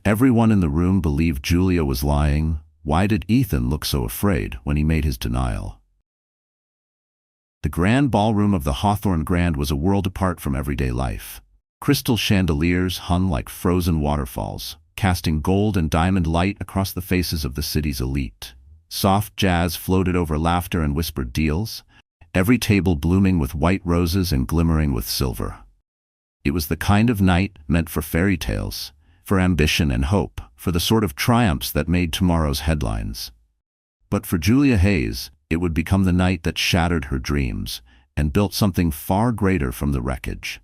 Everyone in the room believed Julia was lying. Why did Ethan look so afraid when he made his denial? The grand ballroom of the Hawthorne Grand was a world apart from everyday life. Crystal chandeliers hung like frozen waterfalls, casting gold and diamond light across the faces of the city's elite. Soft jazz floated over laughter and whispered deals, every table blooming with white roses and glimmering with silver. It was the kind of night meant for fairy tales, for ambition and hope, for the sort of triumphs that made tomorrow's headlines. But for Julia Hayes, it would become the night that shattered her dreams and built something far greater from the wreckage.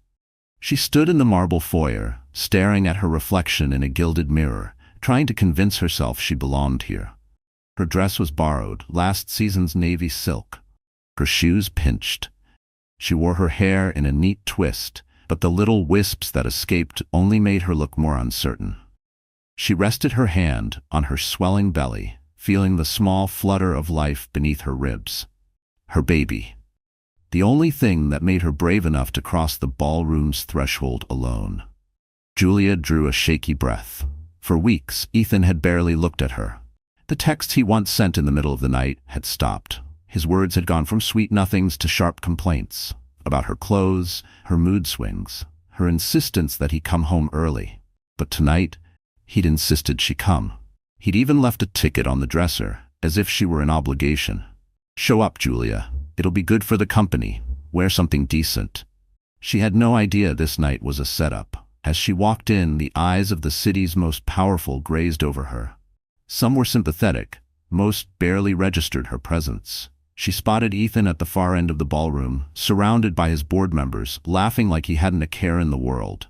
She stood in the marble foyer, staring at her reflection in a gilded mirror, trying to convince herself she belonged here. Her dress was borrowed, last season's navy silk. Her shoes pinched. She wore her hair in a neat twist, but the little wisps that escaped only made her look more uncertain. She rested her hand on her swelling belly, feeling the small flutter of life beneath her ribs. Her baby. The only thing that made her brave enough to cross the ballroom's threshold alone. Julia drew a shaky breath. For weeks, Ethan had barely looked at her. The texts he once sent in the middle of the night had stopped. His words had gone from sweet nothings to sharp complaints about her clothes, her mood swings, her insistence that he come home early. But tonight, he'd insisted she come. He'd even left a ticket on the dresser, as if she were an obligation. "Show up, Julia. It'll be good for the company. Wear something decent." She had no idea this night was a setup. As she walked in, the eyes of the city's most powerful grazed over her. Some were sympathetic, most barely registered her presence. She spotted Ethan at the far end of the ballroom, surrounded by his board members, laughing like he hadn't a care in the world.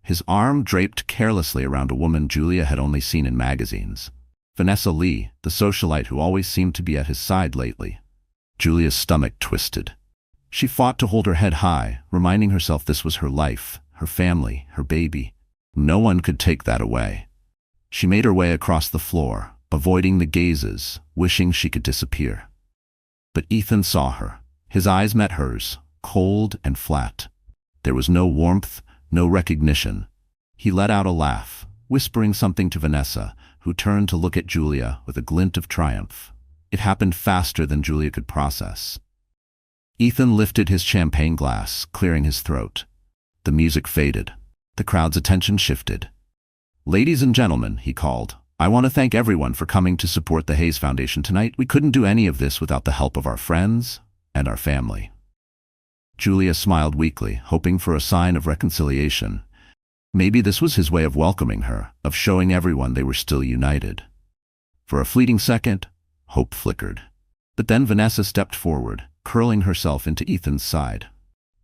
His arm draped carelessly around a woman Julia had only seen in magazines. Vanessa Lee, the socialite who always seemed to be at his side lately. Julia's stomach twisted. She fought to hold her head high, reminding herself this was her life, her family, her baby. No one could take that away. She made her way across the floor, avoiding the gazes, wishing she could disappear. But Ethan saw her. His eyes met hers, cold and flat. There was no warmth, no recognition. He let out a laugh, whispering something to Vanessa, who turned to look at Julia with a glint of triumph. It happened faster than Julia could process. Ethan lifted his champagne glass, clearing his throat. The music faded. The crowd's attention shifted. "Ladies and gentlemen," he called, "I want to thank everyone for coming to support the Hayes Foundation tonight. We couldn't do any of this without the help of our friends and our family." Julia smiled weakly, hoping for a sign of reconciliation. Maybe this was his way of welcoming her, of showing everyone they were still united. For a fleeting second, hope flickered. But then Vanessa stepped forward, curling herself into Ethan's side.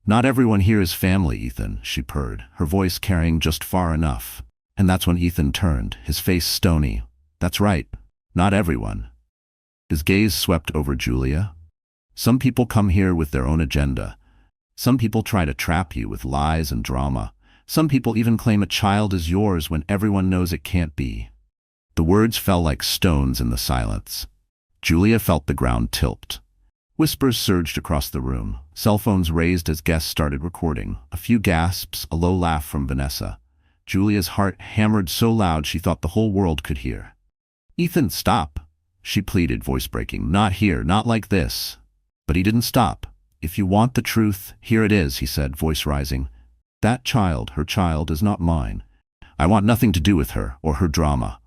"Not everyone here is family, Ethan," she purred, her voice carrying just far enough. And that's when Ethan turned, his face stony. "That's right, not everyone." His gaze swept over Julia. "Some people come here with their own agenda. Some people try to trap you with lies and drama. Some people even claim a child is yours when everyone knows it can't be." The words fell like stones in the silence. Julia felt the ground tilt. Whispers surged across the room. Cell phones raised as guests started recording. A few gasps, a low laugh from Vanessa. Julia's heart hammered so loud she thought the whole world could hear. "Ethan, stop," she pleaded, voice breaking. "Not here, not like this." But he didn't stop. "If you want the truth, here it is," he said, voice rising. "That child, her child, is not mine. I want nothing to do with her or her drama."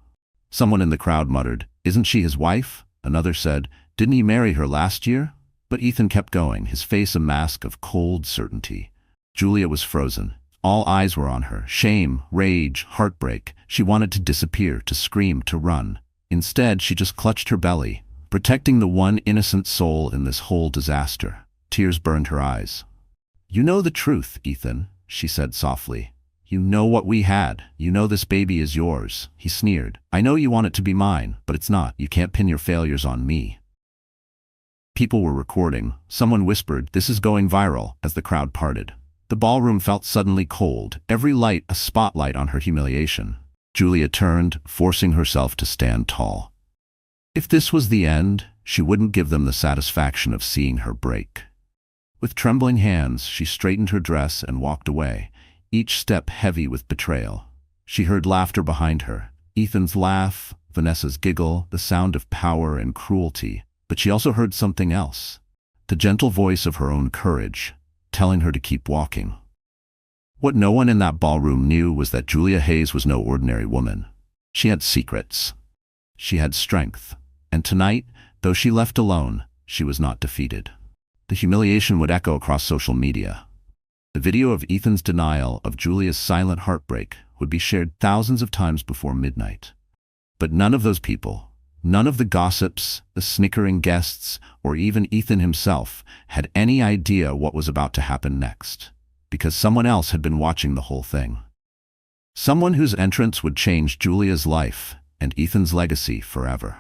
Someone in the crowd muttered, "Isn't she his wife?" Another said, "Didn't he marry her last year?" But Ethan kept going, his face a mask of cold certainty. Julia was frozen. All eyes were on her. Shame, rage, heartbreak. She wanted to disappear, to scream, to run. Instead, she just clutched her belly, protecting the one innocent soul in this whole disaster. Tears burned her eyes. "You know the truth, Ethan," she said softly. "You know what we had. You know this baby is yours." He sneered. "I know you want it to be mine, but it's not. You can't pin your failures on me." People were recording. Someone whispered, "This is going viral," as the crowd parted. The ballroom felt suddenly cold, every light a spotlight on her humiliation. Julia turned, forcing herself to stand tall. If this was the end, she wouldn't give them the satisfaction of seeing her break. With trembling hands, she straightened her dress and walked away, each step heavy with betrayal. She heard laughter behind her. Ethan's laugh, Vanessa's giggle, the sound of power and cruelty. But she also heard something else. The gentle voice of her own courage, telling her to keep walking. What no one in that ballroom knew was that Julia Hayes was no ordinary woman. She had secrets. She had strength. And tonight, though she left alone, she was not defeated. The humiliation would echo across social media. The video of Ethan's denial of Julia's silent heartbreak would be shared thousands of times before midnight. But none of those people, none of the gossips, the snickering guests, or even Ethan himself had any idea what was about to happen next, because someone else had been watching the whole thing. Someone whose entrance would change Julia's life and Ethan's legacy forever.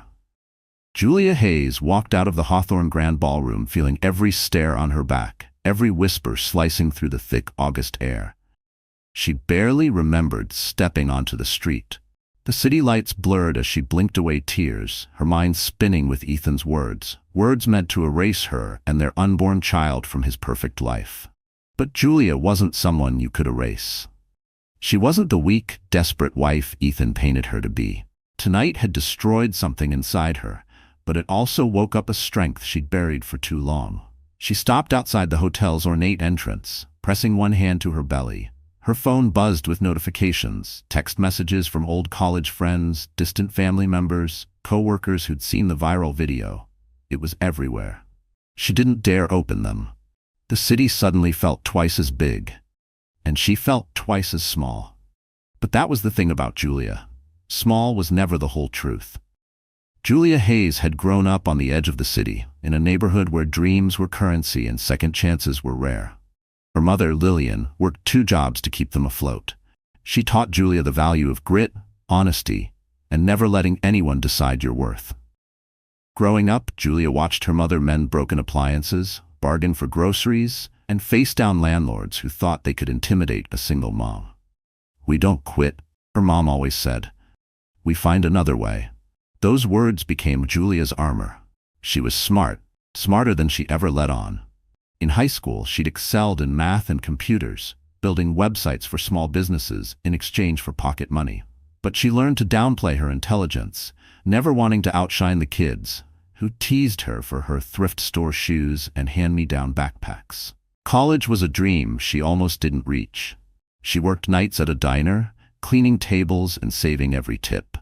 Julia Hayes walked out of the Hawthorne Grand Ballroom feeling every stare on her back, every whisper slicing through the thick August air. She barely remembered stepping onto the street. The city lights blurred as she blinked away tears, her mind spinning with Ethan's words meant to erase her and their unborn child from his perfect life. But Julia wasn't someone you could erase. She wasn't the weak, desperate wife Ethan painted her to be. Tonight had destroyed something inside her, but it also woke up a strength she'd buried for too long. She stopped outside the hotel's ornate entrance, pressing one hand to her belly. Her phone buzzed with notifications, text messages from old college friends, distant family members, co-workers who'd seen the viral video. It was everywhere. She didn't dare open them. The city suddenly felt twice as big, and she felt twice as small. But that was the thing about Julia. Small was never the whole truth. Julia Hayes had grown up on the edge of the city, in a neighborhood where dreams were currency and second chances were rare. Her mother, Lillian, worked 2 jobs to keep them afloat. She taught Julia the value of grit, honesty, and never letting anyone decide your worth. Growing up, Julia watched her mother mend broken appliances, bargain for groceries, and face down landlords who thought they could intimidate a single mom. "We don't quit," her mom always said. "We find another way." Those words became Julia's armor. She was smart, smarter than she ever let on. In high school, she'd excelled in math and computers, building websites for small businesses in exchange for pocket money. But she learned to downplay her intelligence, never wanting to outshine the kids, who teased her for her thrift store shoes and hand-me-down backpacks. College was a dream she almost didn't reach. She worked nights at a diner, cleaning tables and saving every tip.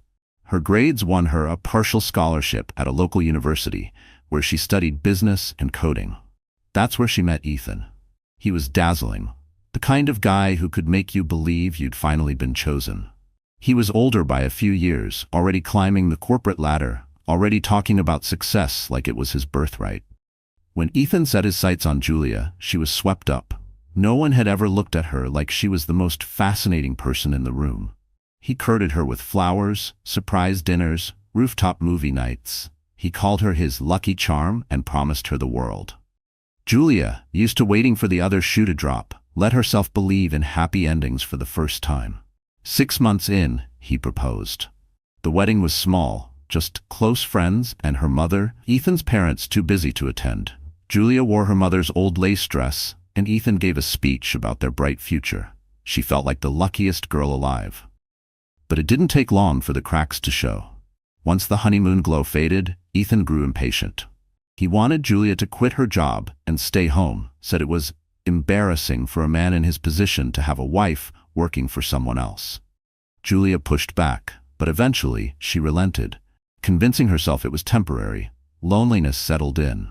Her grades won her a partial scholarship at a local university, where she studied business and coding. That's where she met Ethan. He was dazzling, the kind of guy who could make you believe you'd finally been chosen. He was older by a few years, already climbing the corporate ladder, already talking about success like it was his birthright. When Ethan set his sights on Julia, she was swept up. No one had ever looked at her like she was the most fascinating person in the room. He courted her with flowers, surprise dinners, rooftop movie nights. He called her his lucky charm and promised her the world. Julia, used to waiting for the other shoe to drop, let herself believe in happy endings for the first time. 6 months in, he proposed. The wedding was small, just close friends and her mother, Ethan's parents too busy to attend. Julia wore her mother's old lace dress, and Ethan gave a speech about their bright future. She felt like the luckiest girl alive. But it didn't take long for the cracks to show. Once the honeymoon glow faded, Ethan grew impatient. He wanted Julia to quit her job and stay home, said it was embarrassing for a man in his position to have a wife working for someone else. Julia pushed back, but eventually she relented, convincing herself it was temporary. Loneliness settled in.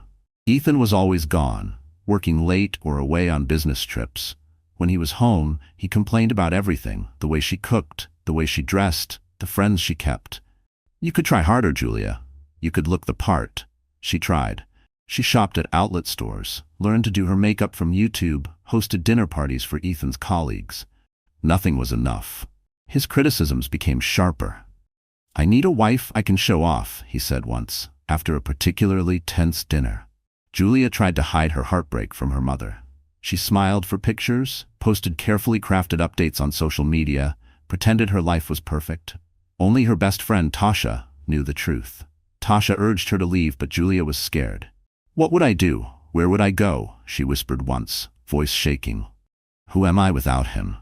Ethan was always gone, working late or away on business trips. When he was home, he complained about everything, the way she cooked, the way she dressed, the friends she kept. "You could try harder, Julia. You could look the part." She tried. She shopped at outlet stores, learned to do her makeup from YouTube, hosted dinner parties for Ethan's colleagues. Nothing was enough. His criticisms became sharper. "I need a wife I can show off," he said once, after a particularly tense dinner. Julia tried to hide her heartbreak from her mother. She smiled for pictures, posted carefully crafted updates on social media, pretended her life was perfect. Only her best friend, Tasha, knew the truth. Tasha urged her to leave, but Julia was scared. "What would I do? Where would I go?" she whispered once, voice shaking. "Who am I without him?"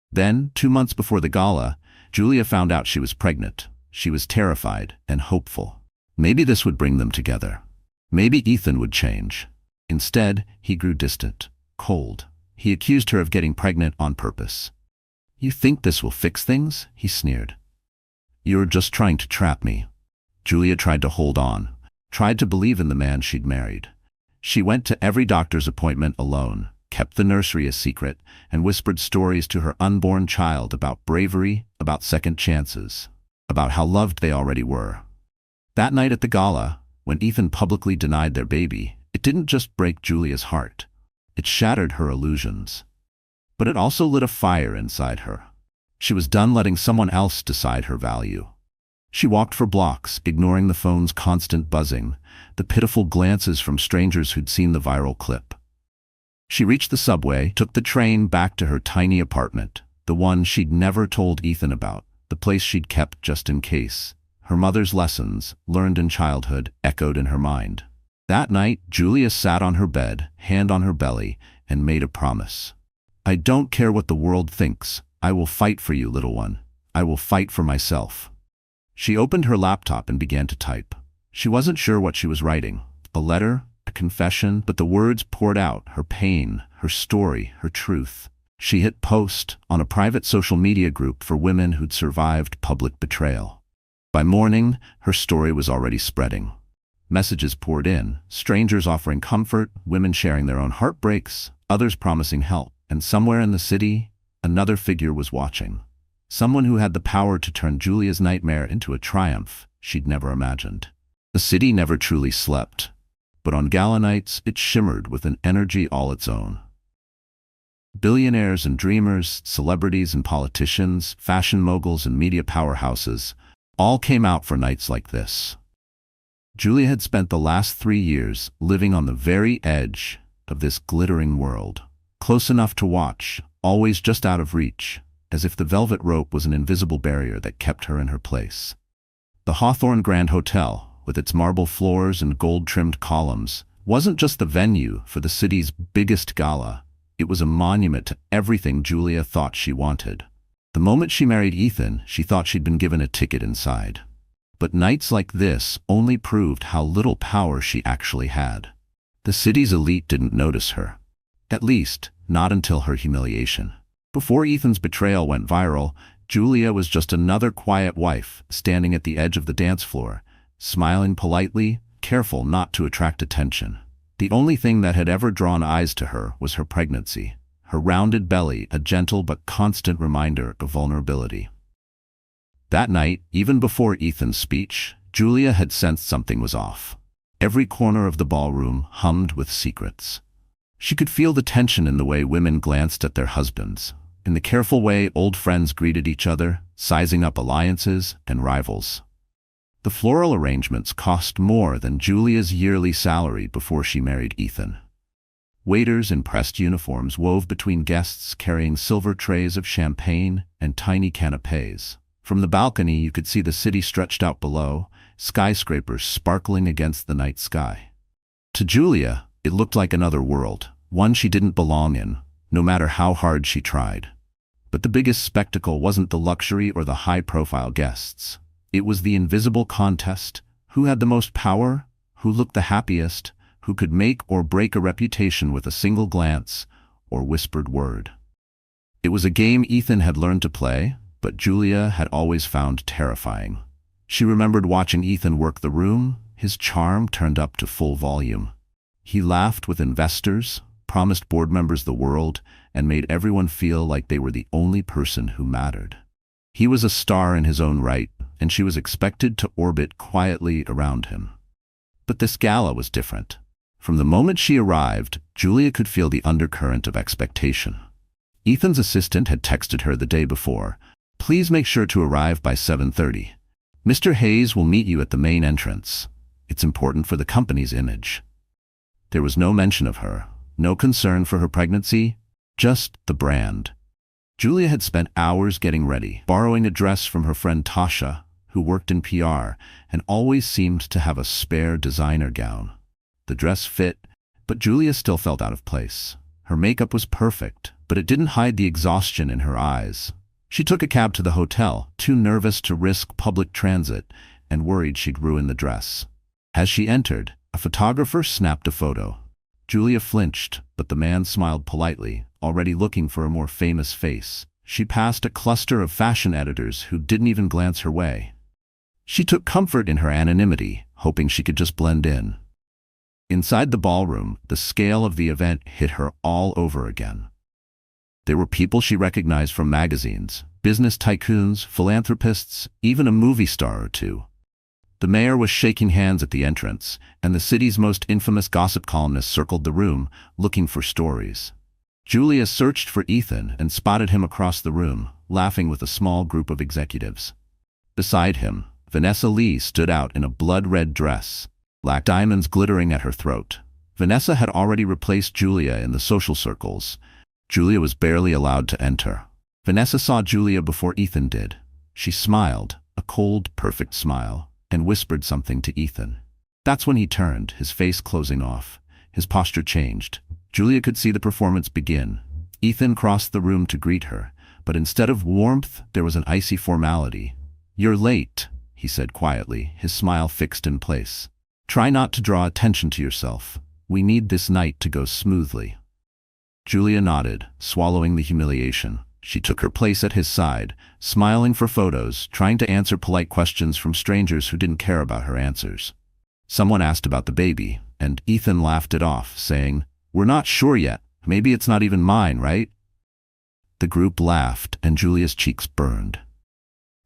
Then, 2 months before the gala, Julia found out she was pregnant. She was terrified and hopeful. Maybe this would bring them together. Maybe Ethan would change. Instead, he grew distant, cold. He accused her of getting pregnant on purpose. "You think this will fix things?" he sneered. "You're just trying to trap me." Julia tried to hold on, tried to believe in the man she'd married. She went to every doctor's appointment alone, kept the nursery a secret, and whispered stories to her unborn child about bravery, about second chances, about how loved they already were. That night at the gala, when Ethan publicly denied their baby, it didn't just break Julia's heart. It shattered her illusions. But it also lit a fire inside her. She was done letting someone else decide her value. She walked for blocks, ignoring the phone's constant buzzing, the pitiful glances from strangers who'd seen the viral clip. She reached the subway, took the train back to her tiny apartment, the one she'd never told Ethan about, the place she'd kept just in case. Her mother's lessons, learned in childhood, echoed in her mind. That night, Julia sat on her bed, hand on her belly, and made a promise. "I don't care what the world thinks. I will fight for you, little one. I will fight for myself." She opened her laptop and began to type. She wasn't sure what she was writing. A letter? A confession? But the words poured out, her pain, her story, her truth. She hit post on a private social media group for women who'd survived public betrayal. By morning, her story was already spreading. Messages poured in, strangers offering comfort, women sharing their own heartbreaks, others promising help. And somewhere in the city, another figure was watching. Someone who had the power to turn Julia's nightmare into a triumph she'd never imagined. The city never truly slept, but on gala nights it shimmered with an energy all its own. Billionaires and dreamers, celebrities and politicians, fashion moguls and media powerhouses, all came out for nights like this. Julia had spent the last 3 years living on the very edge of this glittering world. Close enough to watch, always just out of reach, as if the velvet rope was an invisible barrier that kept her in her place. The Hawthorne Grand Hotel, with its marble floors and gold-trimmed columns, wasn't just the venue for the city's biggest gala. It was a monument to everything Julia thought she wanted. The moment she married Ethan, she thought she'd been given a ticket inside. But nights like this only proved how little power she actually had. The city's elite didn't notice her. At least, not until her humiliation. Before Ethan's betrayal went viral, Julia was just another quiet wife standing at the edge of the dance floor, smiling politely, careful not to attract attention. The only thing that had ever drawn eyes to her was her pregnancy, her rounded belly, a gentle but constant reminder of vulnerability. That night, even before Ethan's speech, Julia had sensed something was off. Every corner of the ballroom hummed with secrets. She could feel the tension in the way women glanced at their husbands, in the careful way old friends greeted each other, sizing up alliances and rivals. The floral arrangements cost more than Julia's yearly salary before she married Ethan. Waiters in pressed uniforms wove between guests carrying silver trays of champagne and tiny canapes. From the balcony you could see the city stretched out below, skyscrapers sparkling against the night sky. To Julia, it looked like another world, one she didn't belong in, no matter how hard she tried. But the biggest spectacle wasn't the luxury or the high-profile guests. It was the invisible contest. Who had the most power? Who looked the happiest? Who could make or break a reputation with a single glance or whispered word? It was a game Ethan had learned to play, but Julia had always found terrifying. She remembered watching Ethan work the room, his charm turned up to full volume. He laughed with investors, promised board members the world, and made everyone feel like they were the only person who mattered. He was a star in his own right, and she was expected to orbit quietly around him. But this gala was different. From the moment she arrived, Julia could feel the undercurrent of expectation. Ethan's assistant had texted her the day before, "Please make sure to arrive by 7:30. Mr. Hayes will meet you at the main entrance. It's important for the company's image." There was no mention of her, no concern for her pregnancy, just the brand. Julia had spent hours getting ready, borrowing a dress from her friend Tasha, who worked in PR, and always seemed to have a spare designer gown. The dress fit, but Julia still felt out of place. Her makeup was perfect, but it didn't hide the exhaustion in her eyes. She took a cab to the hotel, too nervous to risk public transit and worried she'd ruin the dress. As she entered, a photographer snapped a photo. Julia flinched, but the man smiled politely, already looking for a more famous face. She passed a cluster of fashion editors who didn't even glance her way. She took comfort in her anonymity, hoping she could just blend in. Inside the ballroom, the scale of the event hit her all over again. There were people she recognized from magazines, business tycoons, philanthropists, even a movie star or two. The mayor was shaking hands at the entrance, and the city's most infamous gossip columnists circled the room, looking for stories. Julia searched for Ethan and spotted him across the room, laughing with a small group of executives. Beside him, Vanessa Lee stood out in a blood-red dress, black diamonds glittering at her throat. Vanessa had already replaced Julia in the social circles. Julia was barely allowed to enter. Vanessa saw Julia before Ethan did. She smiled, a cold, perfect smile, and whispered something to Ethan. That's when he turned, his face closing off. His posture changed. Julia could see the performance begin. Ethan crossed the room to greet her, but instead of warmth, there was an icy formality. "You're late," he said quietly, his smile fixed in place. "Try not to draw attention to yourself. We need this night to go smoothly." Julia nodded, swallowing the humiliation. She took her place at his side, smiling for photos, trying to answer polite questions from strangers who didn't care about her answers. Someone asked about the baby, and Ethan laughed it off, saying, "We're not sure yet. Maybe it's not even mine, right?" The group laughed, and Julia's cheeks burned.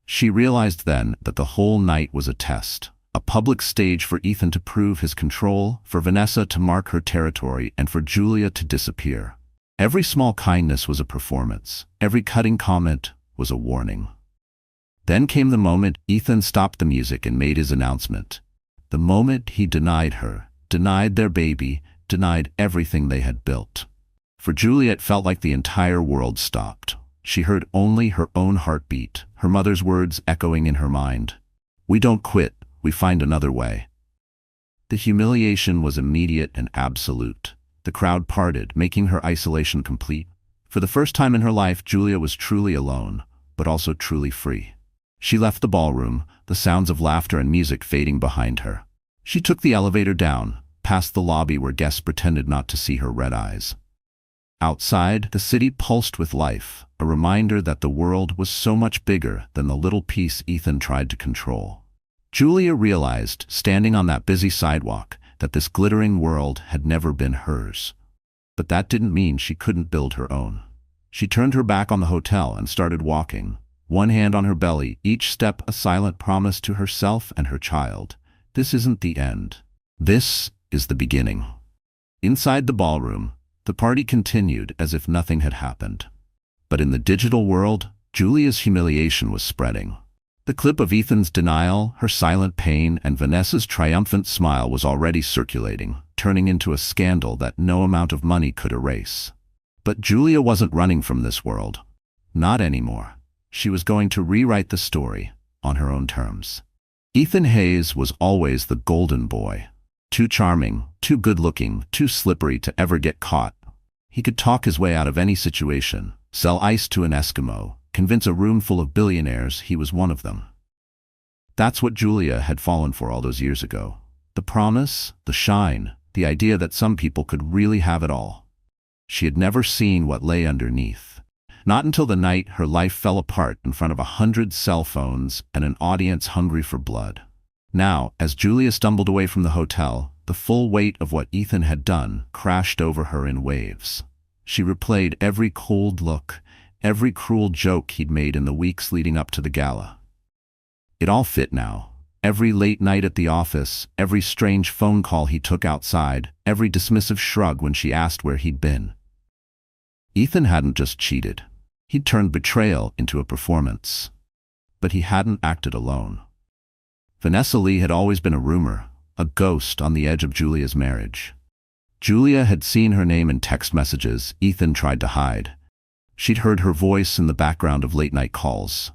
She realized then that the whole night was a test, a public stage for Ethan to prove his control, for Vanessa to mark her territory, and for Julia to disappear. Every small kindness was a performance. Every cutting comment was a warning. Then came the moment Ethan stopped the music and made his announcement. The moment he denied her, denied their baby, denied everything they had built. For Julia, it felt like the entire world stopped. She heard only her own heartbeat, her mother's words echoing in her mind. "We don't quit, we find another way." The humiliation was immediate and absolute. The crowd parted, making her isolation complete. For the first time in her life, Julia was truly alone, but also truly free. She left the ballroom, the sounds of laughter and music fading behind her. She took the elevator down, past the lobby where guests pretended not to see her red eyes. Outside, the city pulsed with life, a reminder that the world was so much bigger than the little piece Ethan tried to control. Julia realized, standing on that busy sidewalk, that this glittering world had never been hers. But that didn't mean she couldn't build her own. She turned her back on the hotel and started walking, one hand on her belly, each step a silent promise to herself and her child. This isn't the end. This is the beginning. Inside the ballroom, the party continued as if nothing had happened. But in the digital world, Julia's humiliation was spreading. The clip of Ethan's denial, her silent pain, and Vanessa's triumphant smile was already circulating, turning into a scandal that no amount of money could erase. But Julia wasn't running from this world. Not anymore. She was going to rewrite the story on her own terms. Ethan Hayes was always the golden boy. Too charming, too good-looking, too slippery to ever get caught. He could talk his way out of any situation, sell ice to an Eskimo, convince a room full of billionaires he was one of them. That's what Julia had fallen for all those years ago. The promise, the shine, the idea that some people could really have it all. She had never seen what lay underneath. Not until the night her life fell apart in front of 100 cell phones and an audience hungry for blood. Now, as Julia stumbled away from the hotel, the full weight of what Ethan had done crashed over her in waves. She replayed every cold look, every cruel joke he'd made in the weeks leading up to the gala. It all fit now. Every late night at the office, every strange phone call he took outside, every dismissive shrug when she asked where he'd been. Ethan hadn't just cheated. He'd turned betrayal into a performance. But he hadn't acted alone. Vanessa Lee had always been a rumor, a ghost on the edge of Julia's marriage. Julia had seen her name in text messages Ethan tried to hide. She'd heard her voice in the background of late-night calls.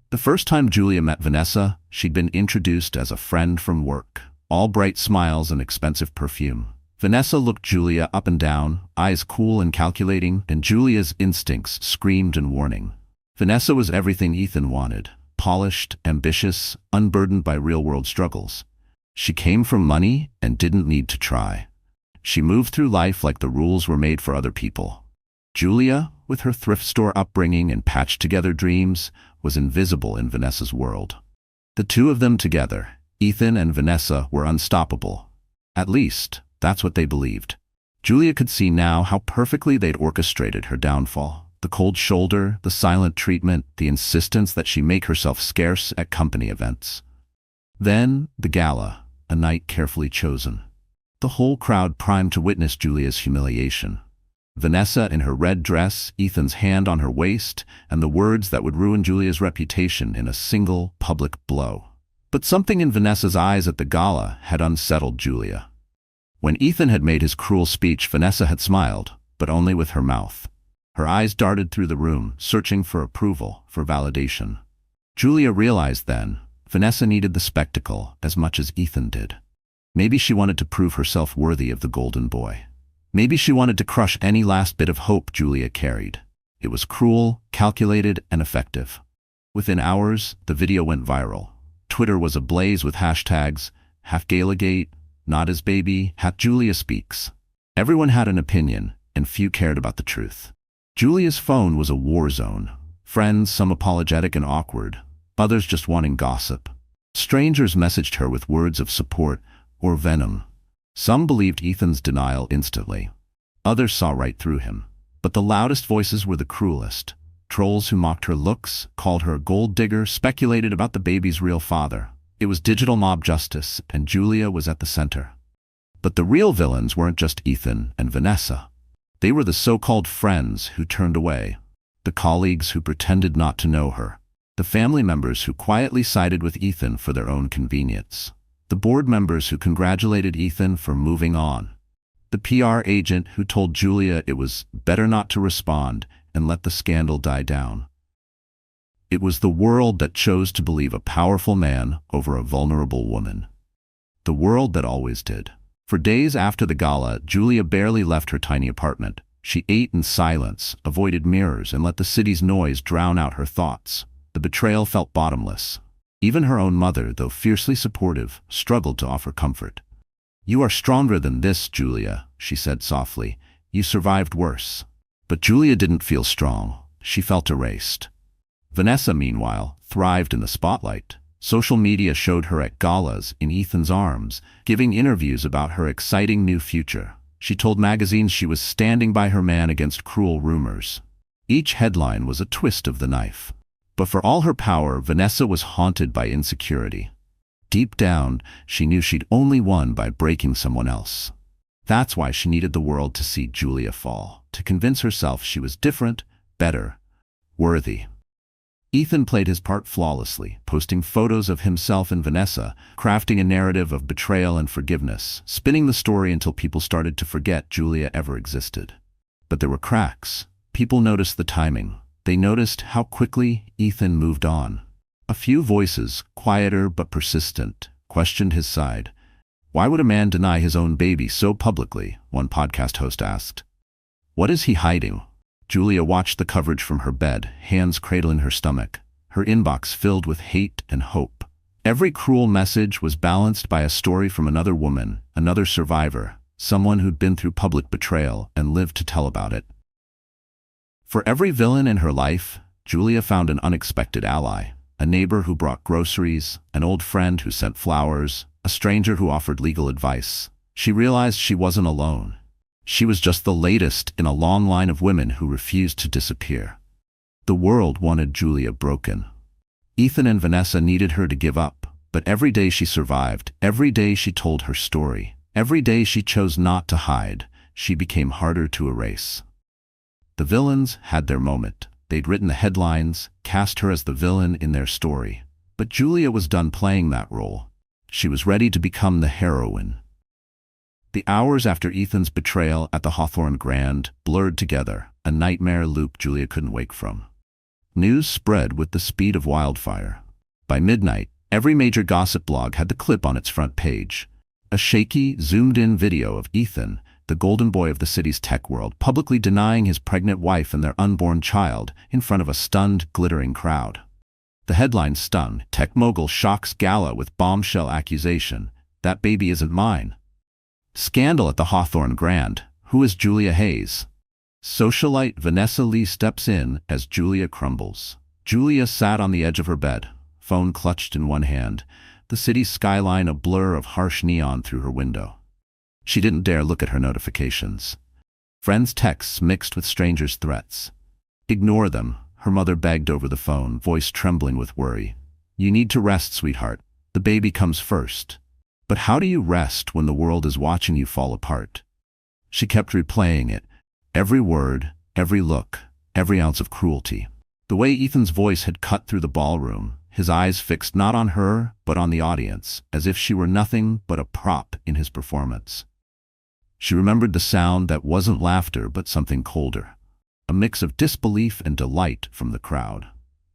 The first time Julia met Vanessa, she'd been introduced as a friend from work, all bright smiles and expensive perfume. Vanessa looked Julia up and down, eyes cool and calculating, and Julia's instincts screamed in warning. Vanessa was everything Ethan wanted: polished, ambitious, unburdened by real-world struggles. She came from money and didn't need to try. She moved through life like the rules were made for other people. Julia, with her thrift store upbringing and patched-together dreams, was invisible in Vanessa's world. The two of them together, Ethan and Vanessa, were unstoppable. At least, that's what they believed. Julia could see now how perfectly they'd orchestrated her downfall. The cold shoulder, the silent treatment, the insistence that she make herself scarce at company events. Then, the gala, a night carefully chosen. The whole crowd primed to witness Julia's humiliation. Vanessa in her red dress, Ethan's hand on her waist, and the words that would ruin Julia's reputation in a single public blow. But something in Vanessa's eyes at the gala had unsettled Julia. When Ethan had made his cruel speech, Vanessa had smiled, but only with her mouth. Her eyes darted through the room, searching for approval, for validation. Julia realized then, Vanessa needed the spectacle as much as Ethan did. Maybe she wanted to prove herself worthy of the golden boy. Maybe she wanted to crush any last bit of hope Julia carried. It was cruel, calculated, and effective. Within hours, the video went viral. Twitter was ablaze with hashtags, #GalaGate, Not His Baby, #Julia Speaks. Everyone had an opinion, and few cared about the truth. Julia's phone was a war zone. Friends, some apologetic and awkward, others just wanting gossip. Strangers messaged her with words of support or venom. Some believed Ethan's denial instantly. Others saw right through him. But the loudest voices were the cruelest. Trolls who mocked her looks, called her a gold digger, speculated about the baby's real father. It was digital mob justice, and Julia was at the center. But the real villains weren't just Ethan and Vanessa. They were the so-called friends who turned away, the colleagues who pretended not to know her, the family members who quietly sided with Ethan for their own convenience, the board members who congratulated Ethan for moving on, the PR agent who told Julia it was better not to respond and let the scandal die down. It was the world that chose to believe a powerful man over a vulnerable woman. The world that always did. For days after the gala, Julia barely left her tiny apartment. She ate in silence, avoided mirrors, and let the city's noise drown out her thoughts. The betrayal felt bottomless. Even her own mother, though fiercely supportive, struggled to offer comfort. "You are stronger than this, Julia," she said softly. "You survived worse." But Julia didn't feel strong. She felt erased. Vanessa, meanwhile, thrived in the spotlight. Social media showed her at galas, in Ethan's arms, giving interviews about her exciting new future. She told magazines she was standing by her man against cruel rumors. Each headline was a twist of the knife. But for all her power, Vanessa was haunted by insecurity. Deep down, she knew she'd only won by breaking someone else. That's why she needed the world to see Julia fall, to convince herself she was different, better, worthy. Ethan played his part flawlessly, posting photos of himself and Vanessa, crafting a narrative of betrayal and forgiveness, spinning the story until people started to forget Julia ever existed. But there were cracks. People noticed the timing. They noticed how quickly Ethan moved on. A few voices, quieter but persistent, questioned his side. "Why would a man deny his own baby so publicly?" one podcast host asked. "What is he hiding?" Julia watched the coverage from her bed, hands cradling her stomach, her inbox filled with hate and hope. Every cruel message was balanced by a story from another woman, another survivor, someone who'd been through public betrayal and lived to tell about it. For every villain in her life, Julia found an unexpected ally, a neighbor who brought groceries, an old friend who sent flowers, a stranger who offered legal advice. She realized she wasn't alone. She was just the latest in a long line of women who refused to disappear. The world wanted Julia broken. Ethan and Vanessa needed her to give up, but every day she survived, every day she told her story, every day she chose not to hide, she became harder to erase. The villains had their moment. They'd written the headlines, cast her as the villain in their story. But Julia was done playing that role. She was ready to become the heroine. The hours after Ethan's betrayal at the Hawthorne Grand blurred together, a nightmare loop Julia couldn't wake from. News spread with the speed of wildfire. By midnight, every major gossip blog had the clip on its front page. A shaky, zoomed-in video of Ethan, the golden boy of the city's tech world, publicly denying his pregnant wife and their unborn child in front of a stunned, glittering crowd. The headline stung: Tech mogul shocks gala with bombshell accusation. That baby isn't mine. Scandal at the Hawthorne Grand. Who is Julia Hayes? Socialite Vanessa Lee steps in as Julia crumbles. Julia sat on the edge of her bed, phone clutched in one hand, the city's skyline a blur of harsh neon through her window. She didn't dare look at her notifications. Friends' texts mixed with strangers' threats. Ignore them, her mother begged over the phone, voice trembling with worry. You need to rest, sweetheart. The baby comes first. But how do you rest when the world is watching you fall apart? She kept replaying it. Every word, every look, every ounce of cruelty. The way Ethan's voice had cut through the ballroom, his eyes fixed not on her, but on the audience, as if she were nothing but a prop in his performance. She remembered the sound that wasn't laughter but something colder. A mix of disbelief and delight from the crowd.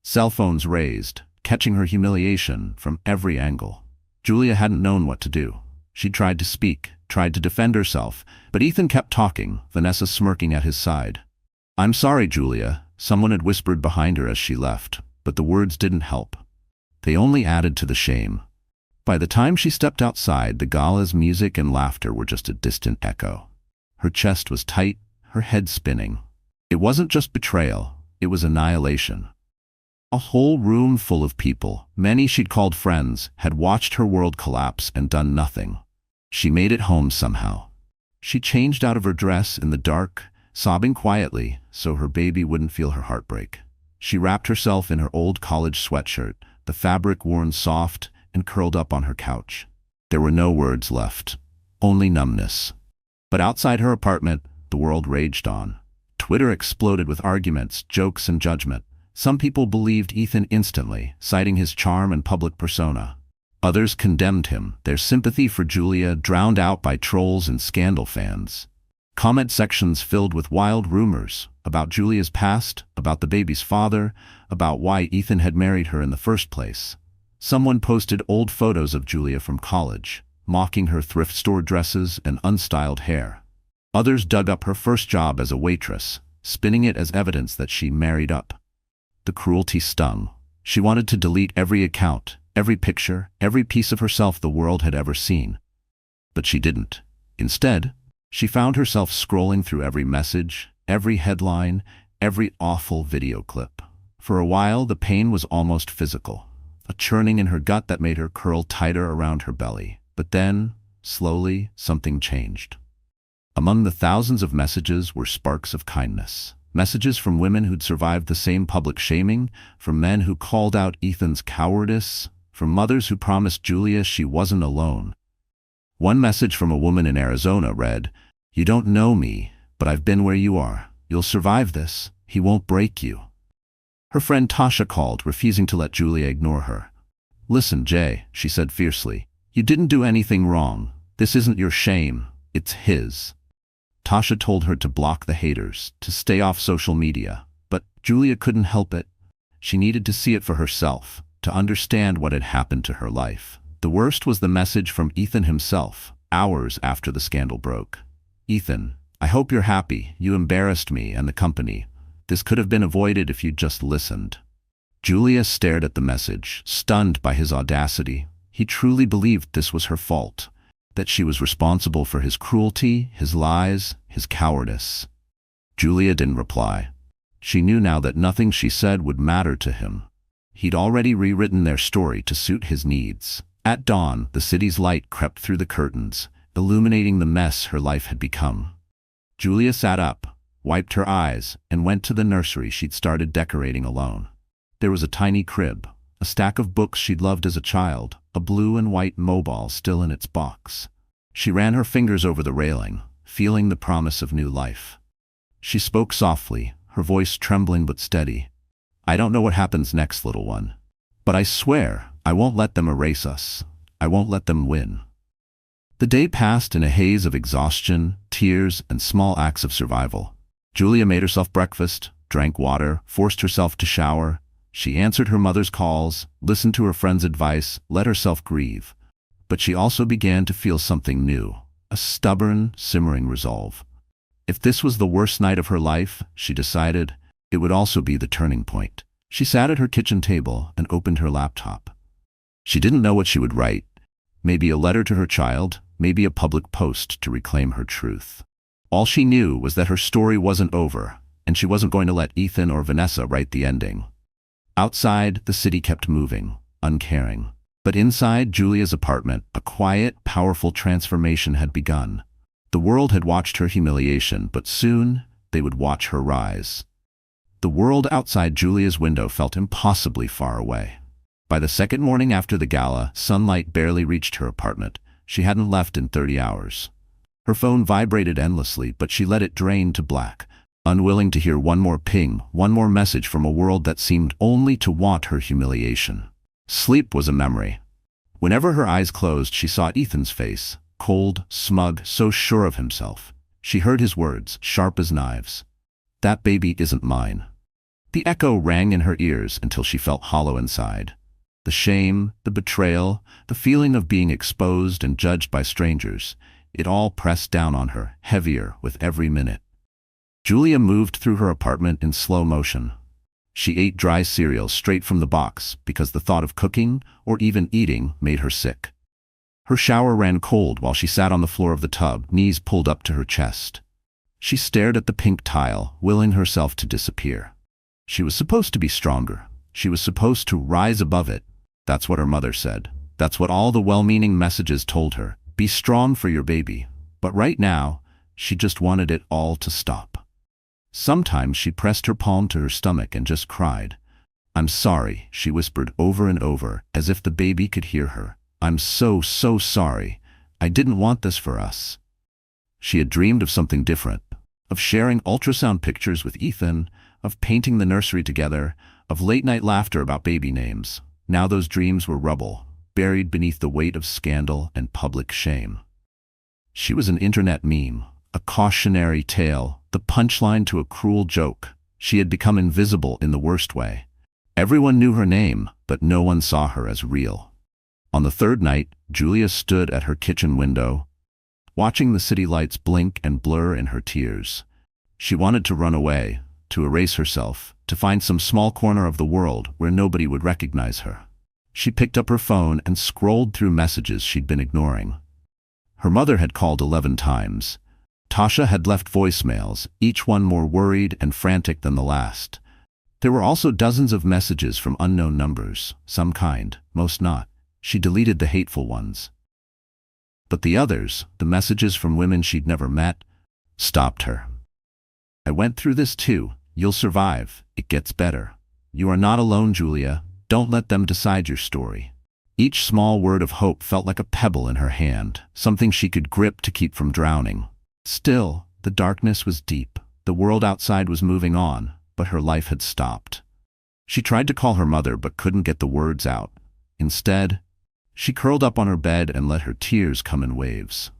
Cell phones raised, catching her humiliation from every angle. Julia hadn't known what to do. She tried to speak, tried to defend herself, but Ethan kept talking, Vanessa smirking at his side. I'm sorry, Julia, someone had whispered behind her as she left, but the words didn't help. They only added to the shame. By the time she stepped outside, the gala's music and laughter were just a distant echo. Her chest was tight, her head spinning. It wasn't just betrayal, it was annihilation. A whole room full of people, many she'd called friends, had watched her world collapse and done nothing. She made it home somehow. She changed out of her dress in the dark, sobbing quietly so her baby wouldn't feel her heartbreak. She wrapped herself in her old college sweatshirt, the fabric worn soft and curled up on her couch. There were no words left, only numbness. But outside her apartment, the world raged on. Twitter exploded with arguments, jokes, and judgment. Some people believed Ethan instantly, citing his charm and public persona. Others condemned him, their sympathy for Julia drowned out by trolls and scandal fans. Comment sections filled with wild rumors about Julia's past, about the baby's father, about why Ethan had married her in the first place. Someone posted old photos of Julia from college, mocking her thrift store dresses and unstyled hair. Others dug up her first job as a waitress, spinning it as evidence that she married up. The cruelty stung. She wanted to delete every account, every picture, every piece of herself the world had ever seen. But she didn't. Instead, she found herself scrolling through every message, every headline, every awful video clip. For a while, the pain was almost physical, a churning in her gut that made her curl tighter around her belly. But then, slowly, something changed. Among the thousands of messages were sparks of kindness. Messages from women who'd survived the same public shaming, from men who called out Ethan's cowardice, from mothers who promised Julia she wasn't alone. One message from a woman in Arizona read, "You don't know me, but I've been where you are. You'll survive this. He won't break you." Her friend Tasha called, refusing to let Julia ignore her. "Listen, Jay," she said fiercely. "You didn't do anything wrong. This isn't your shame. It's his." Tasha told her to block the haters, to stay off social media. But Julia couldn't help it. She needed to see it for herself, to understand what had happened to her life. The worst was the message from Ethan himself, hours after the scandal broke. "Ethan, I hope you're happy. You embarrassed me and the company. This could have been avoided if you'd just listened." Julia stared at the message, stunned by his audacity. He truly believed this was her fault, that she was responsible for his cruelty, his lies, his cowardice. Julia didn't reply. She knew now that nothing she said would matter to him. He'd already rewritten their story to suit his needs. At dawn, the city's light crept through the curtains, illuminating the mess her life had become. Julia sat up, wiped her eyes, and went to the nursery she'd started decorating alone. There was a tiny crib, a stack of books she'd loved as a child, a blue and white mobile still in its box. She ran her fingers over the railing, feeling the promise of new life. She spoke softly, her voice trembling but steady. "I don't know what happens next, little one. But I swear, I won't let them erase us. I won't let them win." The day passed in a haze of exhaustion, tears, and small acts of survival. Julia made herself breakfast, drank water, forced herself to shower. She answered her mother's calls, listened to her friends' advice, let herself grieve. But she also began to feel something new, a stubborn, simmering resolve. If this was the worst night of her life, she decided, it would also be the turning point. She sat at her kitchen table and opened her laptop. She didn't know what she would write. Maybe a letter to her child, maybe a public post to reclaim her truth. All she knew was that her story wasn't over, and she wasn't going to let Ethan or Vanessa write the ending. Outside, the city kept moving, uncaring. But inside Julia's apartment, a quiet, powerful transformation had begun. The world had watched her humiliation, but soon they would watch her rise. The world outside Julia's window felt impossibly far away. By the second morning after the gala, sunlight barely reached her apartment. She hadn't left in 30 hours. Her phone vibrated endlessly, but she let it drain to black, unwilling to hear one more ping, one more message from a world that seemed only to want her humiliation. Sleep was a memory. Whenever her eyes closed, she saw Ethan's face, cold, smug, so sure of himself. She heard his words, sharp as knives. "That baby isn't mine." The echo rang in her ears until she felt hollow inside. The shame, the betrayal, the feeling of being exposed and judged by strangers, it all pressed down on her, heavier with every minute. Julia moved through her apartment in slow motion. She ate dry cereal straight from the box because the thought of cooking or even eating made her sick. Her shower ran cold while she sat on the floor of the tub, knees pulled up to her chest. She stared at the pink tile, willing herself to disappear. She was supposed to be stronger. She was supposed to rise above it. That's what her mother said. That's what all the well-meaning messages told her. Be strong for your baby. But right now, she just wanted it all to stop. Sometimes she pressed her palm to her stomach and just cried. "I'm sorry," she whispered over and over, as if the baby could hear her. "I'm so sorry. I didn't want this for us." She had dreamed of something different, of sharing ultrasound pictures with Ethan, of painting the nursery together, of late-night laughter about baby names. Now those dreams were rubble, buried beneath the weight of scandal and public shame. She was an internet meme, a cautionary tale, the punchline to a cruel joke. She had become invisible in the worst way. Everyone knew her name, but no one saw her as real. On the third night, Julia stood at her kitchen window, watching the city lights blink and blur in her tears. She wanted to run away, to erase herself, to find some small corner of the world where nobody would recognize her. She picked up her phone and scrolled through messages she'd been ignoring. Her mother had called 11 times. Tasha had left voicemails, each one more worried and frantic than the last. There were also dozens of messages from unknown numbers, some kind, most not. She deleted the hateful ones. But the others, the messages from women she'd never met, stopped her. "I went through this too. You'll survive. It gets better. You are not alone, Julia. Don't let them decide your story." Each small word of hope felt like a pebble in her hand, something she could grip to keep from drowning. Still, the darkness was deep. The world outside was moving on, but her life had stopped. She tried to call her mother but couldn't get the words out. Instead, she curled up on her bed and let her tears come in waves.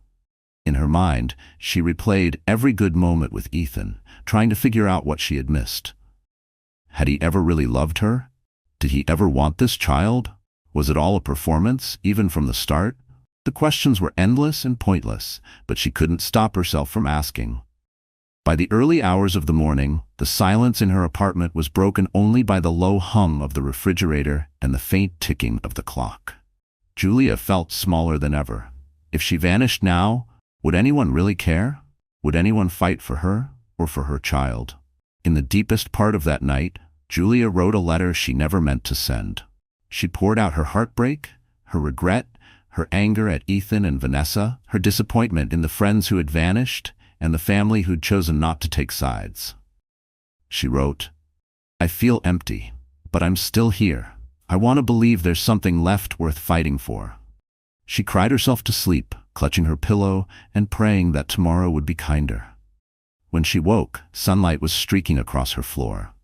In her mind, she replayed every good moment with Ethan, trying to figure out what she had missed. Had he ever really loved her? Did he ever want this child? Was it all a performance, even from the start? The questions were endless and pointless, but she couldn't stop herself from asking. By the early hours of the morning, the silence in her apartment was broken only by the low hum of the refrigerator and the faint ticking of the clock. Julia felt smaller than ever. If she vanished now, would anyone really care? Would anyone fight for her or for her child? In the deepest part of that night, Julia wrote a letter she never meant to send. She poured out her heartbreak, her regret, her anger at Ethan and Vanessa, her disappointment in the friends who had vanished, and the family who'd chosen not to take sides. She wrote, "I feel empty, but I'm still here. I want to believe there's something left worth fighting for." She cried herself to sleep, clutching her pillow and praying that tomorrow would be kinder. When she woke, sunlight was streaking across her floor.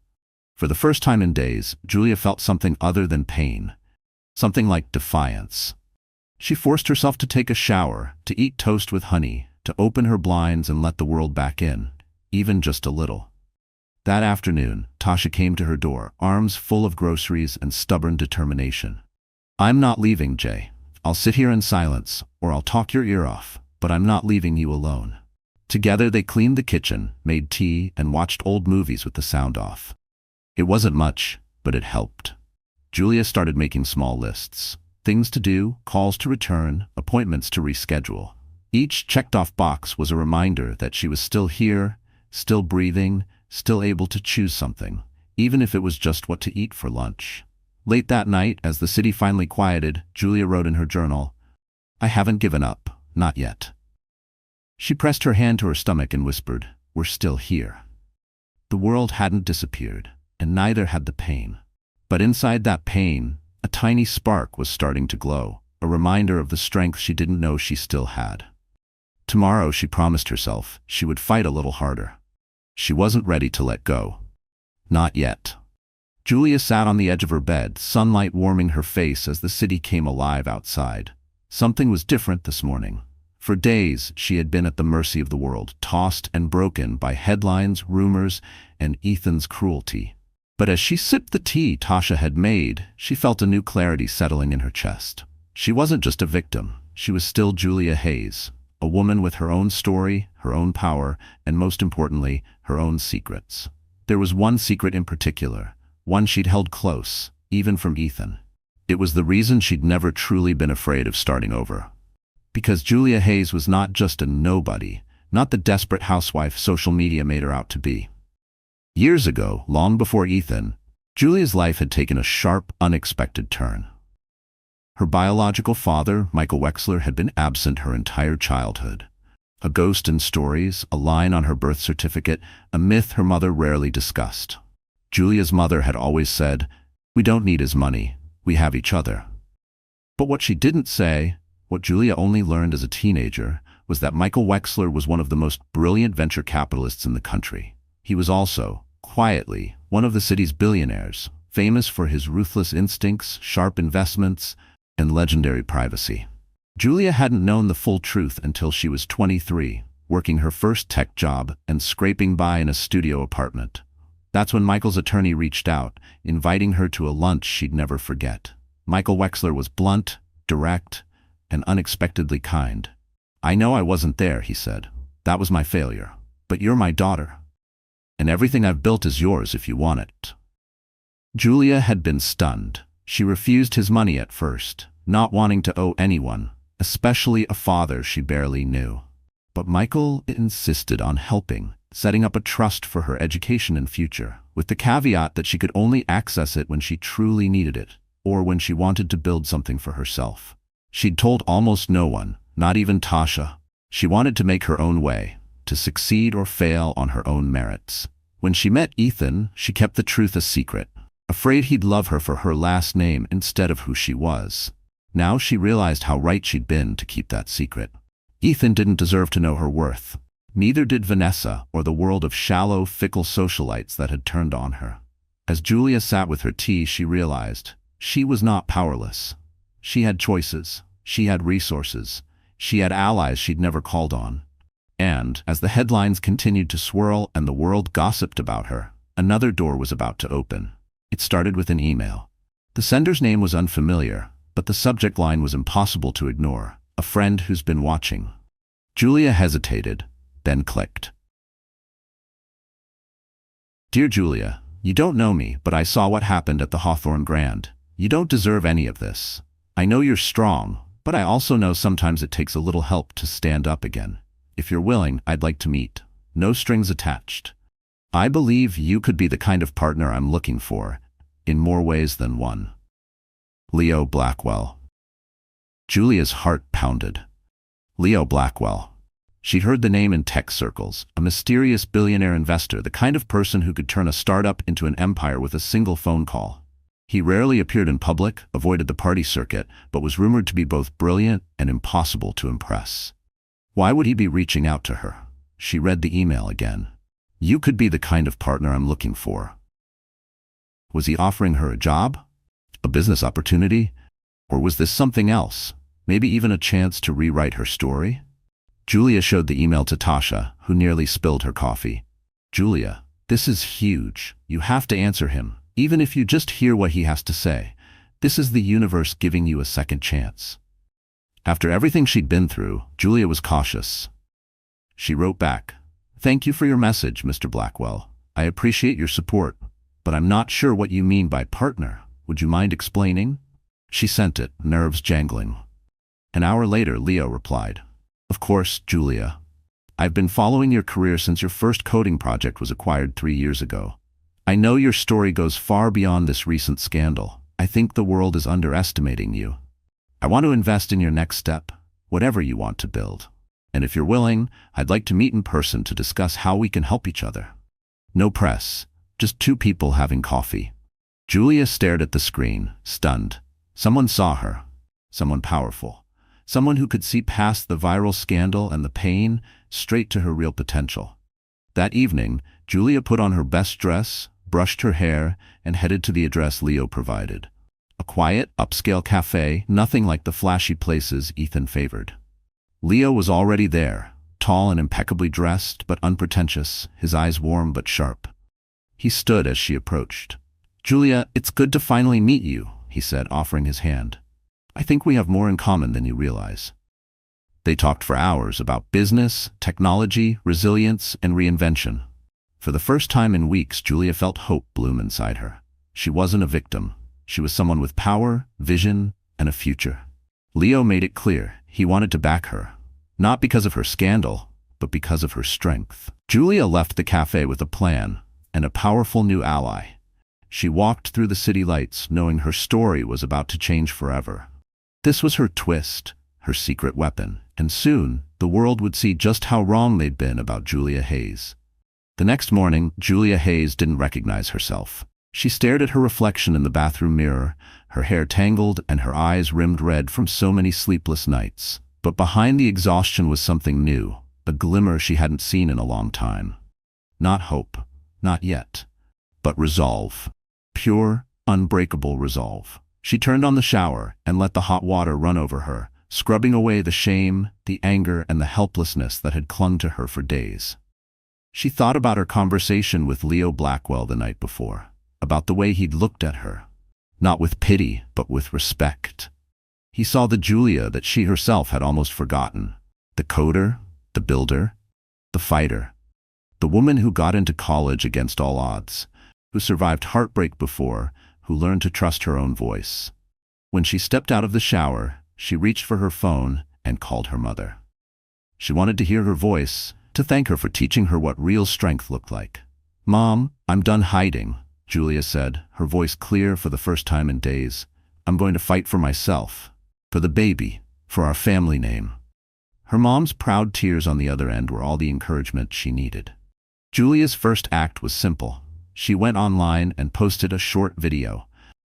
For the first time in days, Julia felt something other than pain, something like defiance. She forced herself to take a shower, to eat toast with honey, to open her blinds and let the world back in, even just a little. That afternoon, Tasha came to her door, arms full of groceries and stubborn determination. "I'm not leaving, Jay. I'll sit here in silence, or I'll talk your ear off." but I'm not leaving you alone." Together they cleaned the kitchen, made tea, and watched old movies with the sound off. It wasn't much, but it helped. Julia started making small lists. Things to do, calls to return, appointments to reschedule. Each checked-off box was a reminder that she was still here, still breathing, still able to choose something, even if it was just what to eat for lunch. Late that night, as the city finally quieted, Julia wrote in her journal, "I haven't given up, not yet." She pressed her hand to her stomach and whispered, "We're still here." The world hadn't disappeared, and neither had the pain. But inside that pain, a tiny spark was starting to glow, a reminder of the strength she didn't know she still had. Tomorrow, she promised herself, she would fight a little harder. She wasn't ready to let go. Not yet. Julia sat on the edge of her bed, sunlight warming her face as the city came alive outside. Something was different this morning. For days, she had been at the mercy of the world, tossed and broken by headlines, rumors, and Ethan's cruelty. But as she sipped the tea Tasha had made, she felt a new clarity settling in her chest. She wasn't just a victim. She was still Julia Hayes, a woman with her own story, her own power, and most importantly, her own secrets. There was one secret in particular, one she'd held close, even from Ethan. It was the reason she'd never truly been afraid of starting over. Because Julia Hayes was not just a nobody, not the desperate housewife social media made her out to be. Years ago, long before Ethan, Julia's life had taken a sharp, unexpected turn. Her biological father, Michael Wexler, had been absent her entire childhood. A ghost in stories, a line on her birth certificate, a myth her mother rarely discussed. Julia's mother had always said, "We don't need his money, we have each other." But what she didn't say, what Julia only learned as a teenager, was that Michael Wexler was one of the most brilliant venture capitalists in the country. He was also, quietly, one of the city's billionaires, famous for his ruthless instincts, sharp investments, and legendary privacy. Julia hadn't known the full truth until she was 23, working her first tech job and scraping by in a studio apartment. That's when Michael's attorney reached out, inviting her to a lunch she'd never forget. Michael Wexler was blunt, direct, and unexpectedly kind. "I know I wasn't there," he said. "That was my failure. But you're my daughter. And everything I've built is yours if you want it." Julia had been stunned. She refused his money at first, not wanting to owe anyone, especially a father she barely knew. But Michael insisted on helping, setting up a trust for her education and future, with the caveat that she could only access it when she truly needed it, or when she wanted to build something for herself. She'd told almost no one, not even Tasha. She wanted to make her own way, to succeed or fail on her own merits. When she met Ethan, she kept the truth a secret, afraid he'd love her for her last name instead of who she was. Now she realized how right she'd been to keep that secret. Ethan didn't deserve to know her worth. Neither did Vanessa or the world of shallow, fickle socialites that had turned on her. As Julia sat with her tea, she realized she was not powerless. She had choices. She had resources. She had allies she'd never called on. And, as the headlines continued to swirl and the world gossiped about her, another door was about to open. It started with an email. The sender's name was unfamiliar, but the subject line was impossible to ignore. "A friend who's been watching." Julia hesitated, then clicked. "Dear Julia, you don't know me, but I saw what happened at the Hawthorne Grand. You don't deserve any of this. I know you're strong, but I also know sometimes it takes a little help to stand up again. If you're willing, I'd like to meet. No strings attached. I believe you could be the kind of partner I'm looking for, in more ways than one. Leo Blackwell." Julia's heart pounded. Leo Blackwell. She'd heard the name in tech circles, a mysterious billionaire investor, the kind of person who could turn a startup into an empire with a single phone call. He rarely appeared in public, avoided the party circuit, but was rumored to be both brilliant and impossible to impress. Why would he be reaching out to her? She read the email again. "You could be the kind of partner I'm looking for." Was he offering her a job? A business opportunity? Or was this something else? Maybe even a chance to rewrite her story? Julia showed the email to Tasha, who nearly spilled her coffee. "Julia, this is huge. You have to answer him, even if you just hear what he has to say. This is the universe giving you a second chance." After everything she'd been through, Julia was cautious. She wrote back, "Thank you for your message, Mr. Blackwell. I appreciate your support, but I'm not sure what you mean by partner. Would you mind explaining?" She sent it, nerves jangling. An hour later, Leo replied, "Of course, Julia. I've been following your career since your first coding project was acquired 3 years ago. I know your story goes far beyond this recent scandal. I think the world is underestimating you. I want to invest in your next step, whatever you want to build. And if you're willing, I'd like to meet in person to discuss how we can help each other. No press, just two people having coffee." Julia stared at the screen, stunned. Someone saw her. Someone powerful. Someone who could see past the viral scandal and the pain, straight to her real potential. That evening, Julia put on her best dress, brushed her hair, and headed to the address Leo provided. A quiet, upscale cafe, nothing like the flashy places Ethan favored. Leo was already there, tall and impeccably dressed, but unpretentious, his eyes warm but sharp. He stood as she approached. "Julia, it's good to finally meet you," he said, offering his hand. "I think we have more in common than you realize." They talked for hours about business, technology, resilience, and reinvention. For the first time in weeks, Julia felt hope bloom inside her. She wasn't a victim. She was someone with power, vision, and a future. Leo made it clear he wanted to back her, not because of her scandal, but because of her strength. Julia left the cafe with a plan and a powerful new ally. She walked through the city lights, knowing her story was about to change forever. This was her twist, her secret weapon, and soon the world would see just how wrong they'd been about Julia Hayes. The next morning, Julia Hayes didn't recognize herself. She stared at her reflection in the bathroom mirror, her hair tangled and her eyes rimmed red from so many sleepless nights. But behind the exhaustion was something new, a glimmer she hadn't seen in a long time. Not hope, not yet, but resolve. Pure, unbreakable resolve. She turned on the shower and let the hot water run over her, scrubbing away the shame, the anger, and the helplessness that had clung to her for days. She thought about her conversation with Leo Blackwell the night before, about the way he'd looked at her, not with pity, but with respect. He saw the Julia that she herself had almost forgotten, the coder, the builder, the fighter, the woman who got into college against all odds, who survived heartbreak before, who learned to trust her own voice. When she stepped out of the shower, she reached for her phone and called her mother. She wanted to hear her voice, to thank her for teaching her what real strength looked like. "Mom, I'm done hiding," Julia said, her voice clear for the first time in days. "I'm going to fight for myself, for the baby, for our family name." Her mom's proud tears on the other end were all the encouragement she needed. Julia's first act was simple. She went online and posted a short video.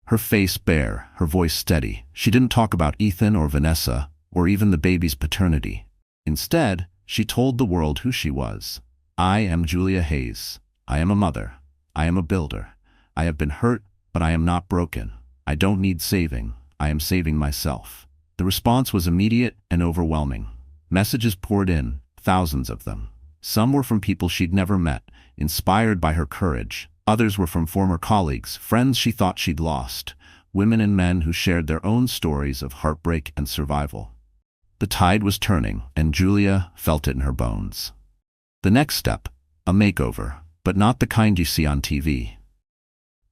Her face bare, her voice steady. She didn't talk about Ethan or Vanessa, or even the baby's paternity. Instead, she told the world who she was. "I am Julia Hayes. I am a mother. I am a builder. I have been hurt, but I am not broken. I don't need saving. I am saving myself." The response was immediate and overwhelming. Messages poured in, thousands of them. Some were from people she'd never met, inspired by her courage. Others were from former colleagues, friends she thought she'd lost, women and men who shared their own stories of heartbreak and survival. The tide was turning, and Julia felt it in her bones. The next step, a makeover, but not the kind you see on TV.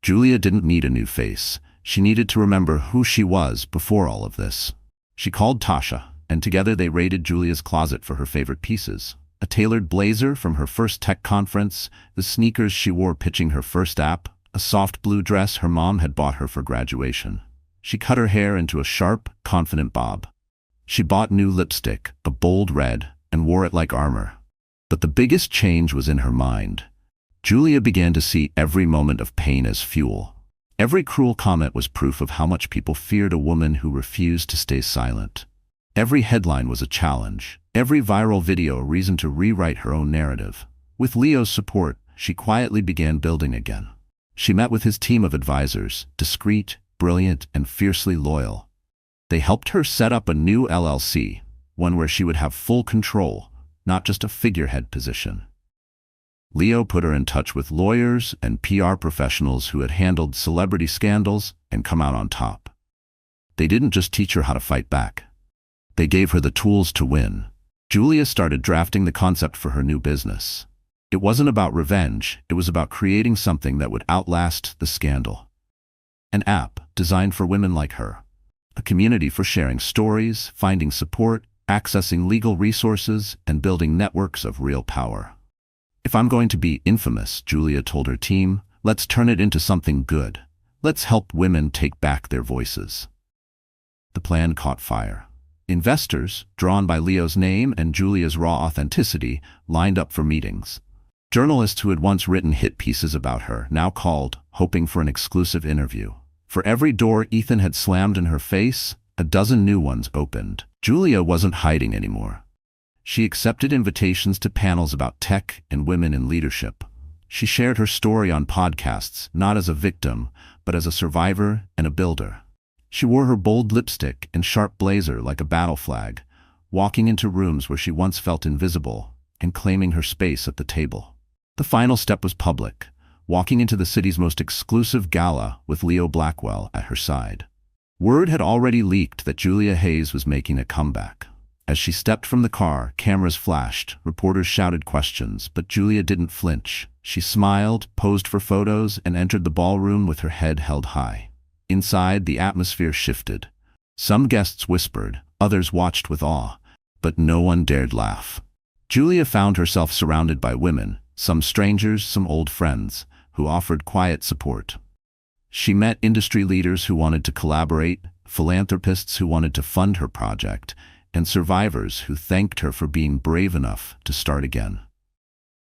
Julia didn't need a new face. She needed to remember who she was before all of this. She called Tasha, and together they raided Julia's closet for her favorite pieces. A tailored blazer from her first tech conference, the sneakers she wore pitching her first app, a soft blue dress her mom had bought her for graduation. She cut her hair into a sharp, confident bob. She bought new lipstick, a bold red, and wore it like armor. But the biggest change was in her mind. Julia began to see every moment of pain as fuel. Every cruel comment was proof of how much people feared a woman who refused to stay silent. Every headline was a challenge. Every viral video a reason to rewrite her own narrative. With Leo's support, she quietly began building again. She met with his team of advisors, discreet, brilliant, and fiercely loyal. They helped her set up a new LLC, one where she would have full control, not just a figurehead position. Leo put her in touch with lawyers and PR professionals who had handled celebrity scandals and come out on top. They didn't just teach her how to fight back. They gave her the tools to win. Julia started drafting the concept for her new business. It wasn't about revenge, it was about creating something that would outlast the scandal. An app designed for women like her. A community for sharing stories, finding support, accessing legal resources, and building networks of real power. If I'm going to be infamous, Julia told her team, let's turn it into something good. Let's help women take back their voices. The plan caught fire. Investors, drawn by Leo's name and Julia's raw authenticity, lined up for meetings. Journalists who had once written hit pieces about her now called, hoping for an exclusive interview. For every door Ethan had slammed in her face, a dozen new ones opened. Julia wasn't hiding anymore. She accepted invitations to panels about tech and women in leadership. She shared her story on podcasts, not as a victim, but as a survivor and a builder. She wore her bold lipstick and sharp blazer like a battle flag, walking into rooms where she once felt invisible and claiming her space at the table. The final step was public, walking into the city's most exclusive gala with Leo Blackwell at her side. Word had already leaked that Julia Hayes was making a comeback. As she stepped from the car, cameras flashed, reporters shouted questions, but Julia didn't flinch. She smiled, posed for photos, and entered the ballroom with her head held high. Inside, the atmosphere shifted. Some guests whispered, others watched with awe, but no one dared laugh. Julia found herself surrounded by women, some strangers, some old friends, who offered quiet support. She met industry leaders who wanted to collaborate, philanthropists who wanted to fund her project, and survivors who thanked her for being brave enough to start again.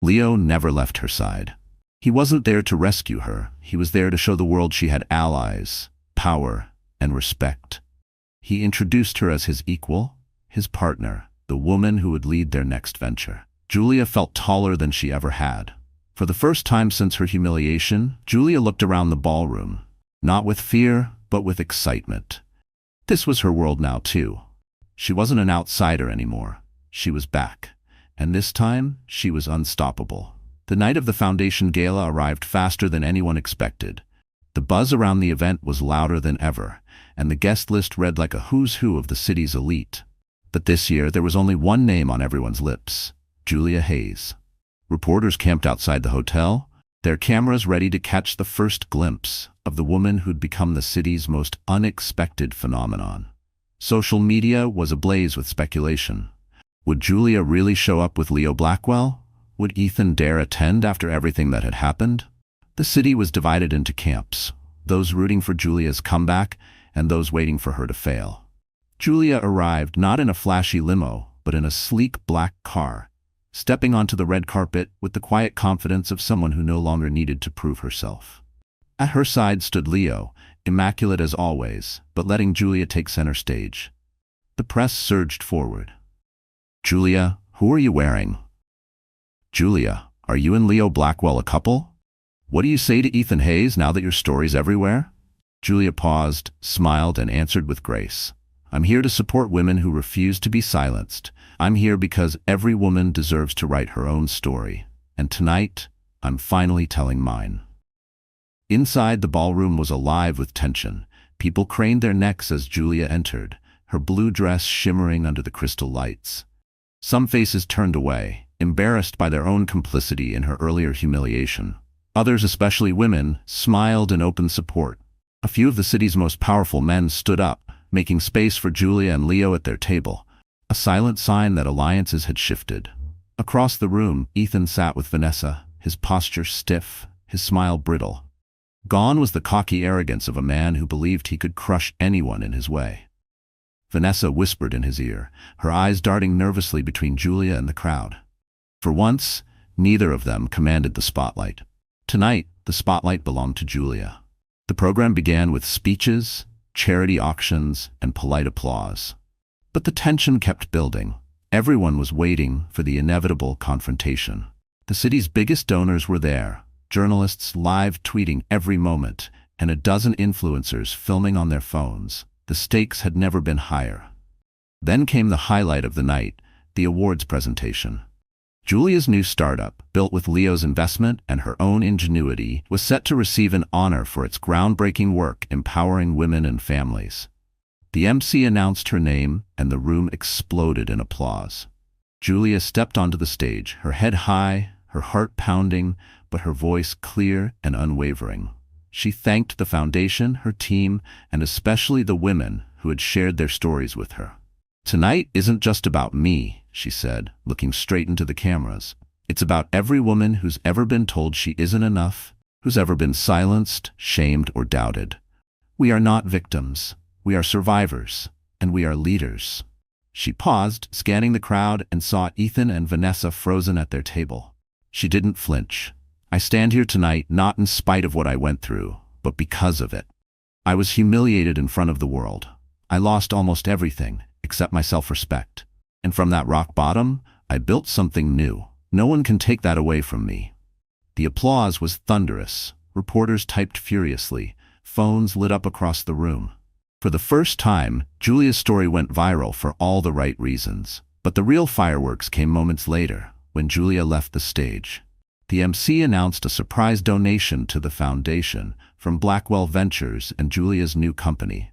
Leo never left her side. He wasn't there to rescue her, he was there to show the world she had allies, power, and respect. He introduced her as his equal, his partner, the woman who would lead their next venture. Julia felt taller than she ever had. For the first time since her humiliation, Julia looked around the ballroom, not with fear, but with excitement. This was her world now, too. She wasn't an outsider anymore. She was back. And this time, she was unstoppable. The night of the foundation gala arrived faster than anyone expected. The buzz around the event was louder than ever, and the guest list read like a who's who of the city's elite. But this year, there was only one name on everyone's lips: Julia Hayes. Reporters camped outside the hotel, their cameras ready to catch the first glimpse of the woman who'd become the city's most unexpected phenomenon. Social media was ablaze with speculation. Would Julia really show up with Leo Blackwell? Would Ethan dare attend after everything that had happened? The city was divided into camps, those rooting for Julia's comeback and those waiting for her to fail. Julia arrived not in a flashy limo, but in a sleek black car, stepping onto the red carpet with the quiet confidence of someone who no longer needed to prove herself. At her side stood Leo, immaculate as always, but letting Julia take center stage. The press surged forward. "Julia, who are you wearing? Julia, are you and Leo Blackwell a couple? What do you say to Ethan Hayes now that your story's everywhere?" Julia paused, smiled, and answered with grace. "I'm here to support women who refuse to be silenced. I'm here because every woman deserves to write her own story. And tonight, I'm finally telling mine." Inside, the ballroom was alive with tension. People craned their necks as Julia entered, her blue dress shimmering under the crystal lights. Some faces turned away, embarrassed by their own complicity in her earlier humiliation. Others, especially women, smiled in open support. A few of the city's most powerful men stood up, making space for Julia and Leo at their table, a silent sign that alliances had shifted. Across the room, Ethan sat with Vanessa, his posture stiff, his smile brittle. Gone was the cocky arrogance of a man who believed he could crush anyone in his way. Vanessa whispered in his ear, her eyes darting nervously between Julia and the crowd. For once, neither of them commanded the spotlight. Tonight, the spotlight belonged to Julia. The program began with speeches, charity auctions, and polite applause. But the tension kept building. Everyone was waiting for the inevitable confrontation. The city's biggest donors were there, journalists live tweeting every moment, and a dozen influencers filming on their phones. The stakes had never been higher. Then came the highlight of the night, the awards presentation. Julia's new startup, built with Leo's investment and her own ingenuity, was set to receive an honor for its groundbreaking work empowering women and families. The MC announced her name, and the room exploded in applause. Julia stepped onto the stage, her head high, her heart pounding, but her voice clear and unwavering. She thanked the foundation, her team, and especially the women who had shared their stories with her. "Tonight isn't just about me," she said, looking straight into the cameras. "It's about every woman who's ever been told she isn't enough, who's ever been silenced, shamed, or doubted. We are not victims. We are survivors, and we are leaders." She paused, scanning the crowd, and saw Ethan and Vanessa frozen at their table. She didn't flinch. "I stand here tonight not in spite of what I went through, but because of it. I was humiliated in front of the world. I lost almost everything, except my self-respect. And from that rock bottom, I built something new. No one can take that away from me." The applause was thunderous. Reporters typed furiously. Phones lit up across the room. For the first time, Julia's story went viral for all the right reasons. But the real fireworks came moments later, when Julia left the stage. The MC announced a surprise donation to the foundation from Blackwell Ventures and Julia's new company.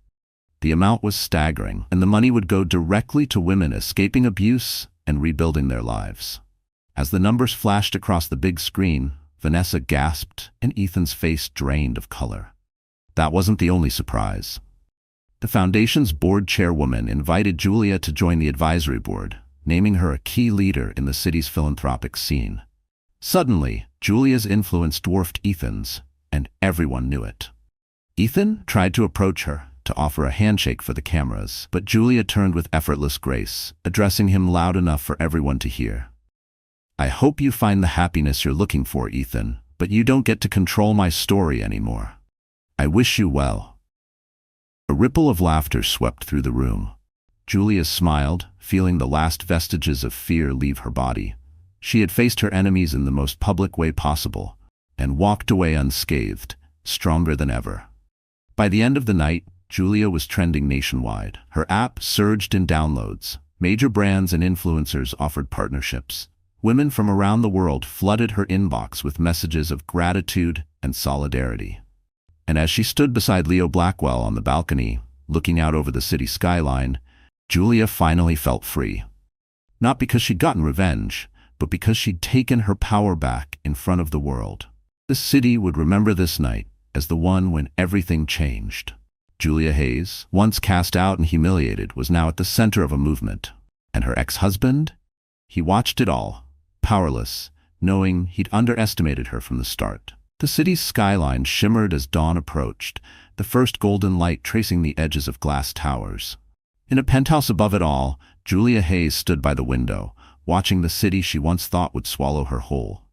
The amount was staggering, and the money would go directly to women escaping abuse and rebuilding their lives. As the numbers flashed across the big screen, Vanessa gasped, and Ethan's face drained of color. That wasn't the only surprise. The foundation's board chairwoman invited Julia to join the advisory board, naming her a key leader in the city's philanthropic scene. Suddenly, Julia's influence dwarfed Ethan's, and everyone knew it. Ethan tried to approach her, to offer a handshake for the cameras, but Julia turned with effortless grace, addressing him loud enough for everyone to hear. "I hope you find the happiness you're looking for, Ethan, but you don't get to control my story anymore. I wish you well." A ripple of laughter swept through the room. Julia smiled, feeling the last vestiges of fear leave her body. She had faced her enemies in the most public way possible, and walked away unscathed, stronger than ever. By the end of the night, Julia was trending nationwide. Her app surged in downloads. Major brands and influencers offered partnerships. Women from around the world flooded her inbox with messages of gratitude and solidarity. And as she stood beside Leo Blackwell on the balcony, looking out over the city skyline, Julia finally felt free. Not because she'd gotten revenge, but because she'd taken her power back in front of the world. The city would remember this night as the one when everything changed. Julia Hayes, once cast out and humiliated, was now at the center of a movement. And her ex-husband? He watched it all, powerless, knowing he'd underestimated her from the start. The city's skyline shimmered as dawn approached, the first golden light tracing the edges of glass towers. In a penthouse above it all, Julia Hayes stood by the window, watching the city she once thought would swallow her whole.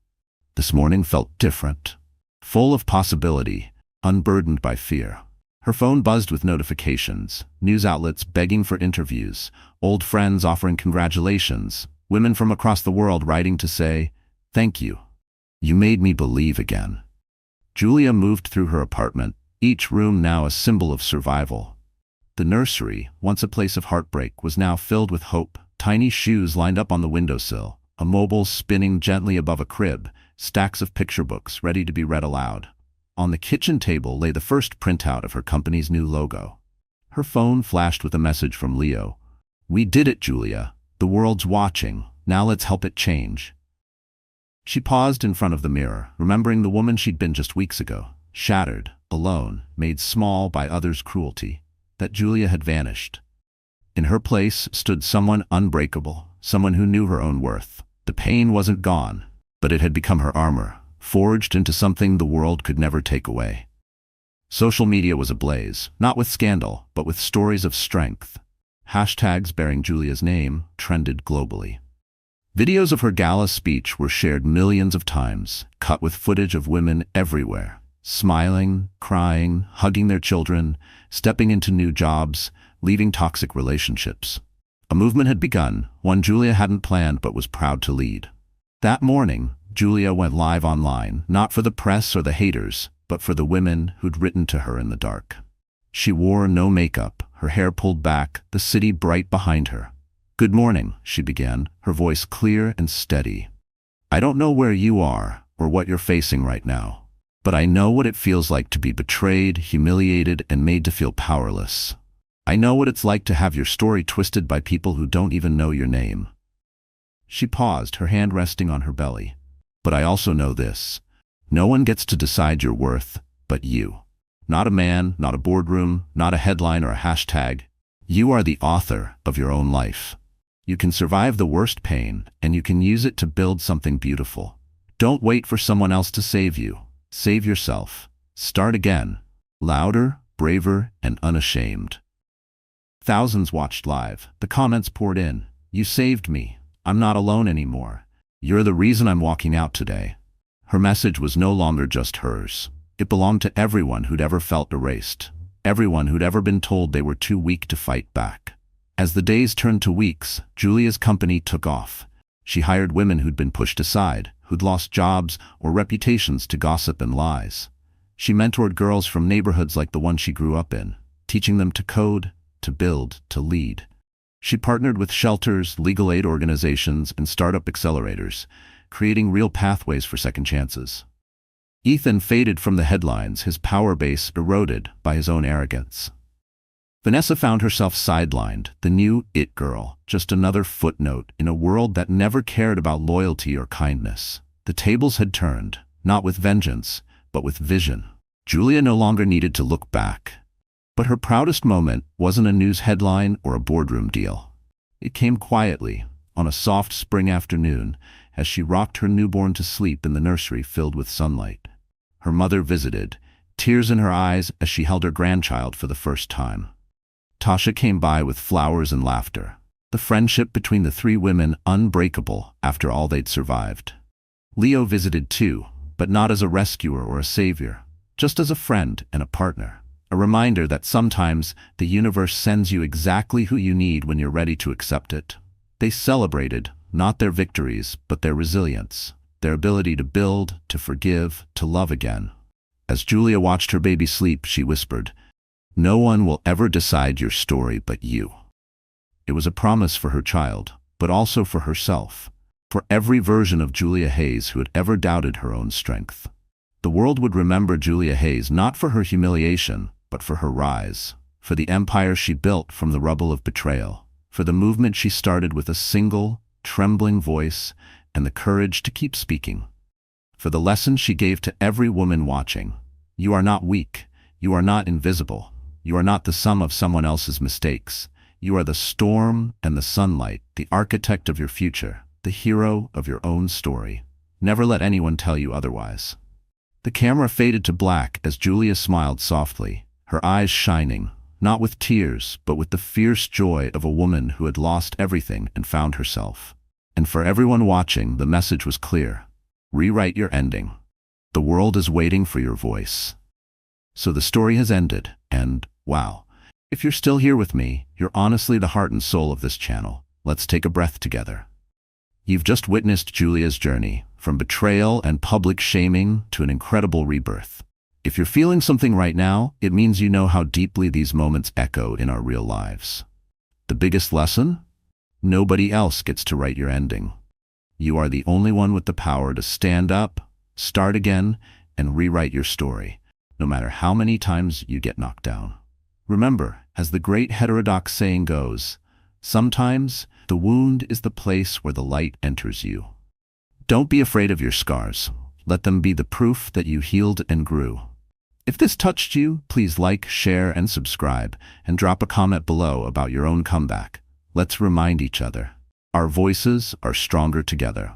This morning felt different, full of possibility, unburdened by fear. Her phone buzzed with notifications, news outlets begging for interviews, old friends offering congratulations, women from across the world writing to say, "Thank you. You made me believe again." Julia moved through her apartment, each room now a symbol of survival. The nursery, once a place of heartbreak, was now filled with hope. Tiny shoes lined up on the windowsill, a mobile spinning gently above a crib, stacks of picture books ready to be read aloud. On the kitchen table lay the first printout of her company's new logo. Her phone flashed with a message from Leo. "We did it, Julia. The world's watching. Now let's help it change." She paused in front of the mirror, remembering the woman she'd been just weeks ago, shattered, alone, made small by others' cruelty. That Julia had vanished. In her place stood someone unbreakable, someone who knew her own worth. The pain wasn't gone, but it had become her armor, forged into something the world could never take away. Social media was ablaze, not with scandal, but with stories of strength. Hashtags bearing Julia's name trended globally. Videos of her gala speech were shared millions of times, cut with footage of women everywhere, smiling, crying, hugging their children, stepping into new jobs, leaving toxic relationships. A movement had begun, one Julia hadn't planned but was proud to lead. That morning, Julia went live online, not for the press or the haters, but for the women who'd written to her in the dark. She wore no makeup, her hair pulled back, the city bright behind her. "Good morning," she began, her voice clear and steady. "I don't know where you are or what you're facing right now, but I know what it feels like to be betrayed, humiliated, and made to feel powerless. I know what it's like to have your story twisted by people who don't even know your name." She paused, her hand resting on her belly. "But I also know this. No one gets to decide your worth but you. Not a man, not a boardroom, not a headline or a hashtag. You are the author of your own life. You can survive the worst pain, and you can use it to build something beautiful. Don't wait for someone else to save you. Save yourself. Start again. Louder, braver, and unashamed." Thousands watched live. The comments poured in. "You saved me. I'm not alone anymore. You're the reason I'm walking out today." Her message was no longer just hers. It belonged to everyone who'd ever felt erased. Everyone who'd ever been told they were too weak to fight back. As the days turned to weeks, Julia's company took off. She hired women who'd been pushed aside, who'd lost jobs or reputations to gossip and lies. She mentored girls from neighborhoods like the one she grew up in, teaching them to code, to build, to lead. She partnered with shelters, legal aid organizations, and startup accelerators, creating real pathways for second chances. Ethan faded from the headlines, his power base eroded by his own arrogance. Vanessa found herself sidelined, the new it girl, just another footnote in a world that never cared about loyalty or kindness. The tables had turned, not with vengeance, but with vision. Julia no longer needed to look back. But her proudest moment wasn't a news headline or a boardroom deal. It came quietly, on a soft spring afternoon, as she rocked her newborn to sleep in the nursery filled with sunlight. Her mother visited, tears in her eyes as she held her grandchild for the first time. Tasha came by with flowers and laughter, the friendship between the three women unbreakable after all they'd survived. Leo visited too, but not as a rescuer or a savior, just as a friend and a partner. A reminder that sometimes the universe sends you exactly who you need when you're ready to accept it. They celebrated, not their victories, but their resilience, their ability to build, to forgive, to love again. As Julia watched her baby sleep, she whispered, "No one will ever decide your story but you." It was a promise for her child, but also for herself, for every version of Julia Hayes who had ever doubted her own strength. The world would remember Julia Hayes not for her humiliation, but for her rise, for the empire she built from the rubble of betrayal, for the movement she started with a single, trembling voice and the courage to keep speaking, for the lesson she gave to every woman watching. You are not weak. You are not invisible. You are not the sum of someone else's mistakes. You are the storm and the sunlight, the architect of your future, the hero of your own story. Never let anyone tell you otherwise. The camera faded to black as Julia smiled softly, her eyes shining, not with tears, but with the fierce joy of a woman who had lost everything and found herself. And for everyone watching, the message was clear. Rewrite your ending. The world is waiting for your voice. So the story has ended, and, wow, if you're still here with me, you're honestly the heart and soul of this channel. Let's take a breath together. You've just witnessed Julia's journey, from betrayal and public shaming to an incredible rebirth. If you're feeling something right now, it means you know how deeply these moments echo in our real lives. The biggest lesson? Nobody else gets to write your ending. You are the only one with the power to stand up, start again, and rewrite your story, no matter how many times you get knocked down. Remember, as the great heterodox saying goes, sometimes the wound is the place where the light enters you. Don't be afraid of your scars. Let them be the proof that you healed and grew. If this touched you, please like, share, and subscribe, and drop a comment below about your own comeback. Let's remind each other. Our voices are stronger together.